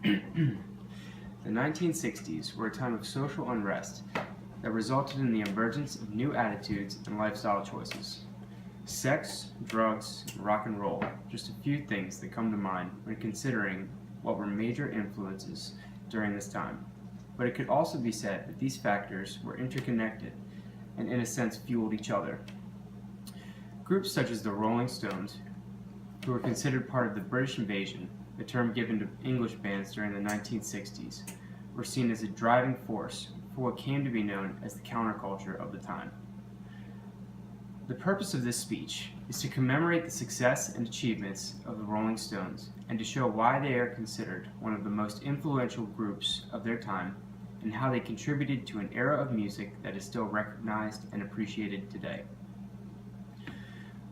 The 1960s were a time of social unrest that resulted in the emergence of new attitudes and lifestyle choices. Sex, drugs, and rock and roll, just a few things that come to mind when considering what were major influences during this time. But it could also be said that these factors were interconnected and in a sense fueled each other. Groups such as the Rolling Stones, who were considered part of the British invasion, the term given to English bands during the 1960s, were seen as a driving force for what came to be known as the counterculture of the time. The purpose of this speech is to commemorate the success and achievements of the Rolling Stones and to show why they are considered one of the most influential groups of their time and how they contributed to an era of music that is still recognized and appreciated today.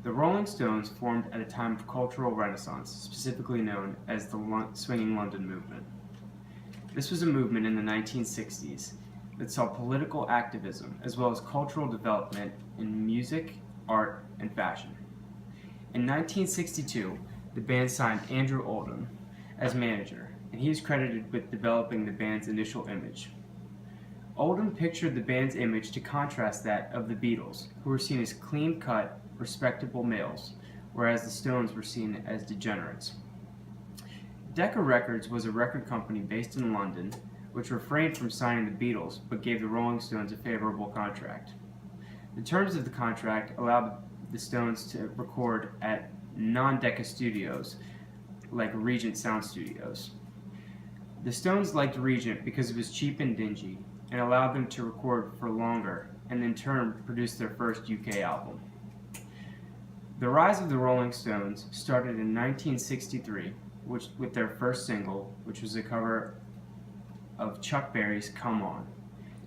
The Rolling Stones formed at a time of cultural renaissance, specifically known as the Swinging London movement. This was a movement in the 1960s that saw political activism as well as cultural development in music, art, and fashion. In 1962, the band signed Andrew Oldham as manager, and he is credited with developing the band's initial image. Oldham pictured the band's image to contrast that of the Beatles, who were seen as clean-cut, respectable males, whereas the Stones were seen as degenerates. Decca Records was a record company based in London, which refrained from signing the Beatles but gave the Rolling Stones a favorable contract. The terms of the contract allowed the Stones to record at non-Decca studios, like Regent Sound Studios. The Stones liked Regent because it was cheap and dingy, and allowed them to record for longer, and in turn produce their first UK album. The rise of the Rolling Stones started in 1963 with their first single, which was a cover of Chuck Berry's Come On.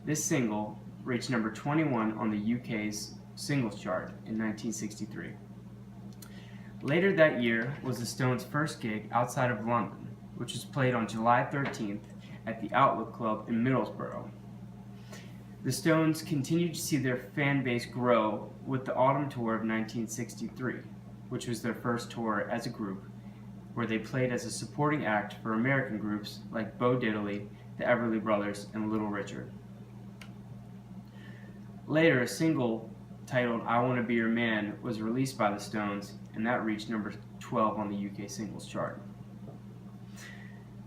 This single reached number 21 on the UK's singles chart in 1963. Later that year was the Stones' first gig outside of London, which was played on July 13th at the Outlook Club in Middlesbrough. The Stones continued to see their fan base grow with the autumn tour of 1963, which was their first tour as a group, where they played as a supporting act for American groups like Bo Diddley, the Everly Brothers, and Little Richard. Later, a single titled I Wanna Be Your Man was released by the Stones, and that reached number 12 on the UK singles chart.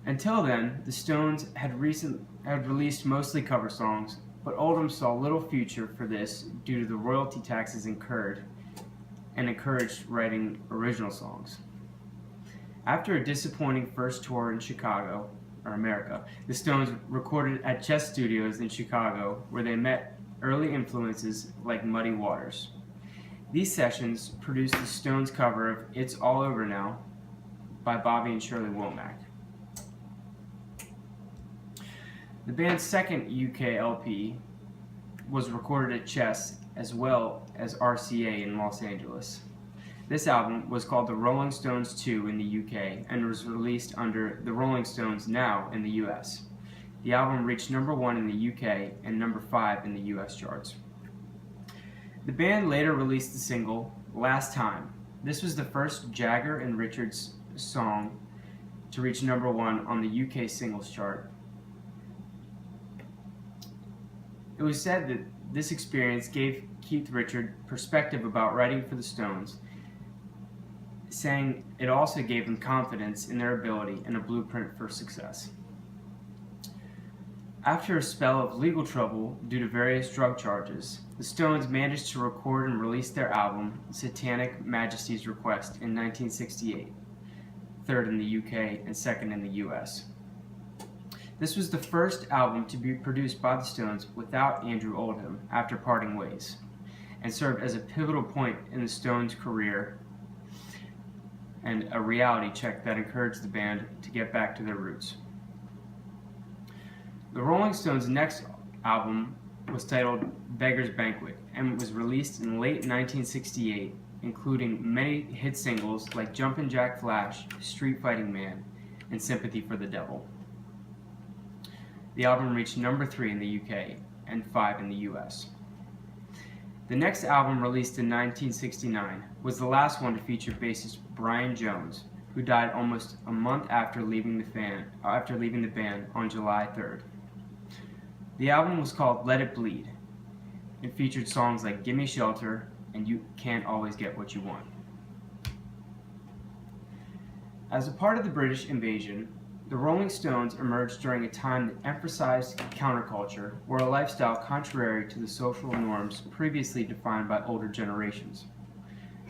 Until then, the Stones had released mostly cover songs, but Oldham saw little future for this due to the royalty taxes incurred and encouraged writing original songs. After a disappointing first tour in Chicago, or America, the Stones recorded at Chess Studios in Chicago, where they met early influences like Muddy Waters. These sessions produced the Stones' cover of It's All Over Now by Bobby and Shirley Womack. The band's second UK LP was recorded at Chess as well as RCA in Los Angeles. This album was called The Rolling Stones 2 in the UK and was released under The Rolling Stones Now in the US. The album reached number 1 in the UK and number 5 in the US charts. The band later released the single Last Time. This was the first Jagger and Richards song to reach number 1 on the UK singles chart. It was said that this experience gave Keith Richards perspective about writing for the Stones, saying it also gave them confidence in their ability and a blueprint for success. After a spell of legal trouble due to various drug charges, the Stones managed to record and release their album Satanic Majesty's Request in 1968, third in the UK and second in the US. This was the first album to be produced by the Stones without Andrew Oldham after parting ways, and served as a pivotal point in the Stones' career and a reality check that encouraged the band to get back to their roots. The Rolling Stones' next album was titled Beggar's Banquet and was released in late 1968, including many hit singles like Jumpin' Jack Flash, Street Fighting Man, and Sympathy for the Devil. The album reached number 3 in the UK and 5 in the US. The next album, released in 1969, was the last one to feature bassist Brian Jones, who died almost a month after leaving the band on July 3rd. The album was called Let It Bleed. It featured songs like Gimme Shelter and You Can't Always Get What You Want. As a part of the British invasion, the Rolling Stones emerged during a time that emphasized counterculture, or a lifestyle contrary to the social norms previously defined by older generations.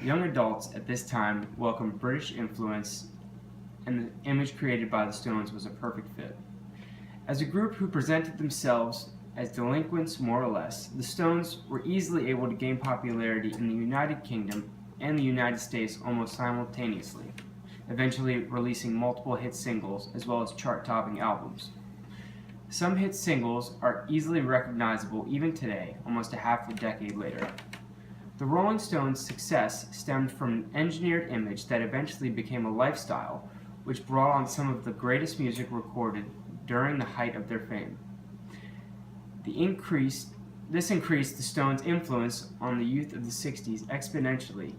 Young adults at this time welcomed British influence, and the image created by the Stones was a perfect fit. As a group who presented themselves as delinquents more or less, the Stones were easily able to gain popularity in the United Kingdom and the United States almost simultaneously, eventually releasing multiple hit singles as well as chart-topping albums. Some hit singles are easily recognizable even today, almost a half a decade later. The Rolling Stones' success stemmed from an engineered image that eventually became a lifestyle, which brought on some of the greatest music recorded during the height of their fame. This increased the Stones' influence on the youth of the 60s exponentially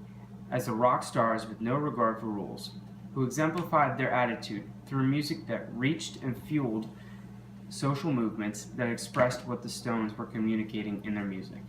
as the rock stars with no regard for rules, who exemplified their attitude through music that reached and fueled social movements that expressed what the Stones were communicating in their music.